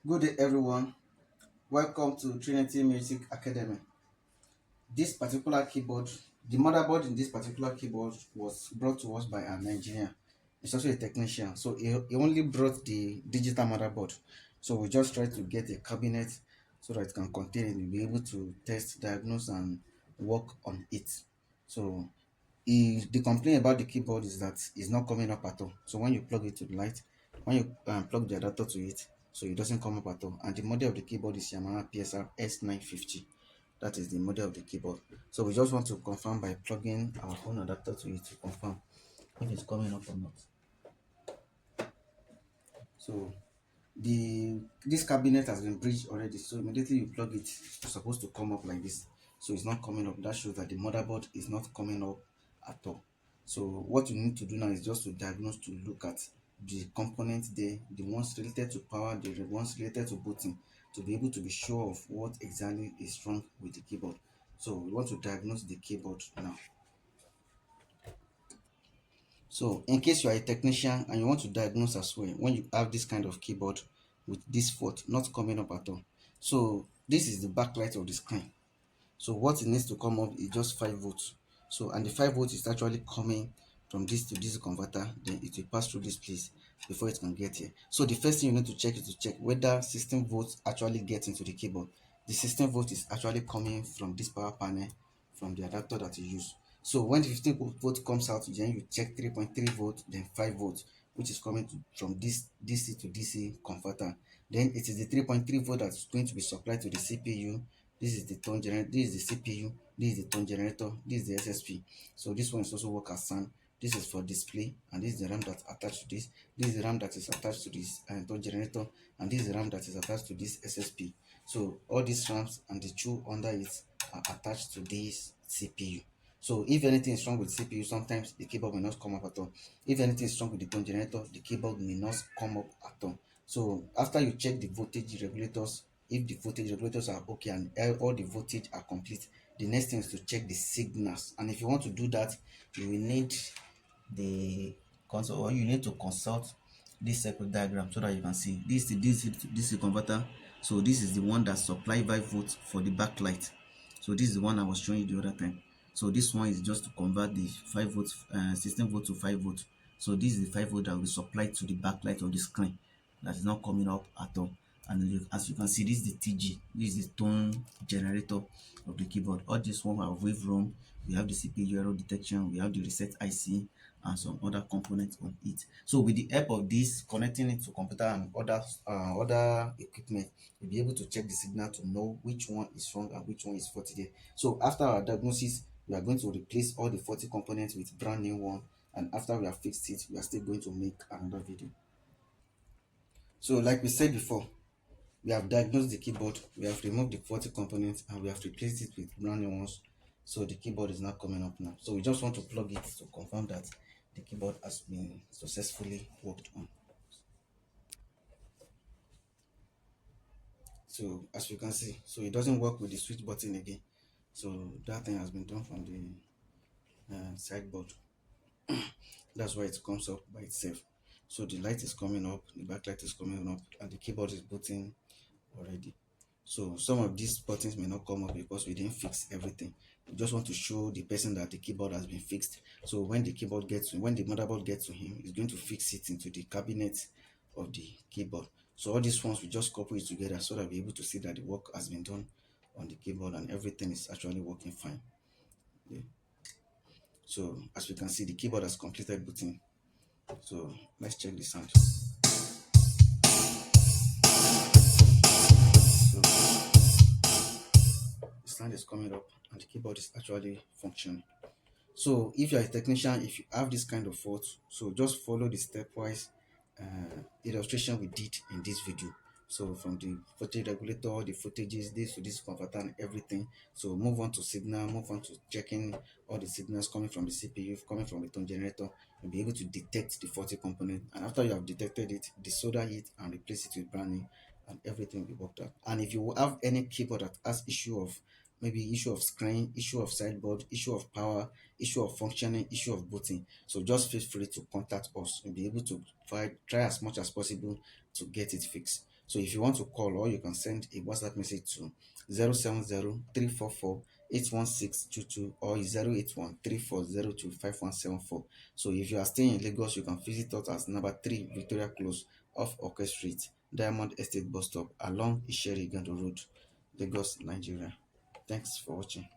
Good day, everyone. Welcome to Trinity Music Academy. This particular keyboard, the motherboard in this particular keyboard was brought to us by an engineer. It's also a technician, so he only brought the digital motherboard. So we just try to get a cabinet so that it can contain it. We'll be able to test, diagnose, and work on it. So the complaint about the keyboard is that it's not coming up at all. So when you plug it to the light, when you plug the adapter to it, so it doesn't come up at all. And the model of the keyboard is Yamaha PSR S950. That is the model of the keyboard. So we just want to confirm by plugging our own adapter to it to confirm if it's coming up or not. So this cabinet has been bridged already. So immediately you plug it, it's supposed to come up like this. So it's not coming up. That shows that the motherboard is not coming up at all. So what you need to do now is just to diagnose, to look at the components there, the ones related to power, the ones related to booting, to be able to be sure of what exactly is wrong with the keyboard. So we want to diagnose the keyboard now. So in case you are a technician and you want to diagnose as well, when you have this kind of keyboard with this fault not coming up at all. So this is the backlight of the screen. So what it needs to come up is just 5 volts. So and the 5 volts is actually coming from this to DC converter, then it will pass through this place before it can get here. So the first thing you need to check is to check whether 16 volts actually gets into the keyboard. The 16 volt is actually coming from this power panel, from the adapter that you use. So when the 15 volt comes out, then you check 3.3 volt, then 5 volts, which is coming from this DC to DC converter. Then it is the 3.3 volt that's going to be supplied to the CPU. This is the tone generator, this is the CPU, this is the tone generator, this is the SSP. So this one is also work as SAN. This is for display, and this is the RAM that's attached to this. This is the RAM that is attached to this tone generator, and this is the RAM that is attached to this SSP. So all these RAMs and the two under it are attached to this CPU. So if anything is wrong with CPU, sometimes the keyboard may not come up at all. If anything is wrong with the tone generator, the keyboard may not come up at all. So after you check the voltage regulators, if the voltage regulators are okay and all the voltage are complete, the next thing is to check the signals. And if you want to do that, you will need the console, or you need to consult this circuit diagram so that you can see this is the DC converter. So this is the one that supply 5 volts for the backlight. So this is the one I was showing you the other time. So this one is just to convert the 5 volts 16 volt to 5 volts. So this is the 5 volt that will supply to the backlight of the screen that is not coming up at all. And as you can see, this is the TG, this is the tone generator of the keyboard. All this one are wave room, we have the CPU error detection, we have the reset IC, and some other components on it. So with the help of this, connecting it to computer and other equipment, we'll be able to check the signal to know which one is wrong and which one is faulty there. So after our diagnosis, we are going to replace all the faulty components with brand new one, and after we have fixed it, we are still going to make another video. So like we said before, we have diagnosed the keyboard, we have removed the faulty components, and we have replaced it with brand new ones. So the keyboard is now coming up now. So we just want to plug it to confirm that the keyboard has been successfully worked on. So as you can see, so it doesn't work with the switch button again. So that thing has been done from the sideboard. That's why it comes up by itself. So the light is coming up, the backlight is coming up, and the keyboard is booting already. So some of these buttons may not come up because we didn't fix everything. We just want to show the person that the keyboard has been fixed. So when the motherboard gets to him, he's going to fix it into the cabinet of the keyboard. So all these ones we just couple it together so that we're able to see that the work has been done on the keyboard and everything is actually working fine. Yeah. So as we can see, the keyboard has completed booting. So let's check the sound. So the sound is coming up and the keyboard is actually functioning. So if you're a technician, if you have this kind of fault, so just follow the stepwise illustration we did in this video. So from the voltage regulator, the footages, this to this converter and everything. So move on to signal, move on to checking all the signals coming from the CPU, coming from the tone generator. You'll be able to detect the faulty component, and after you have detected it, desolder it and replace it with brand new, and everything will be worked out. And if you have any keyboard that has issue of, maybe issue of screen, issue of sideboard, issue of power, issue of functioning, issue of booting, so just feel free to contact us. We'll be able to try as much as possible to get it fixed. So if you want to call, or you can send a WhatsApp message to 070 344 81622 or 081 3402 5174. So if you are staying in Lagos, you can visit us at number 3 Victoria Close off Orchid Street, Diamond Estate bus stop along Isheri Gando Road, Lagos, Nigeria. Thanks for watching.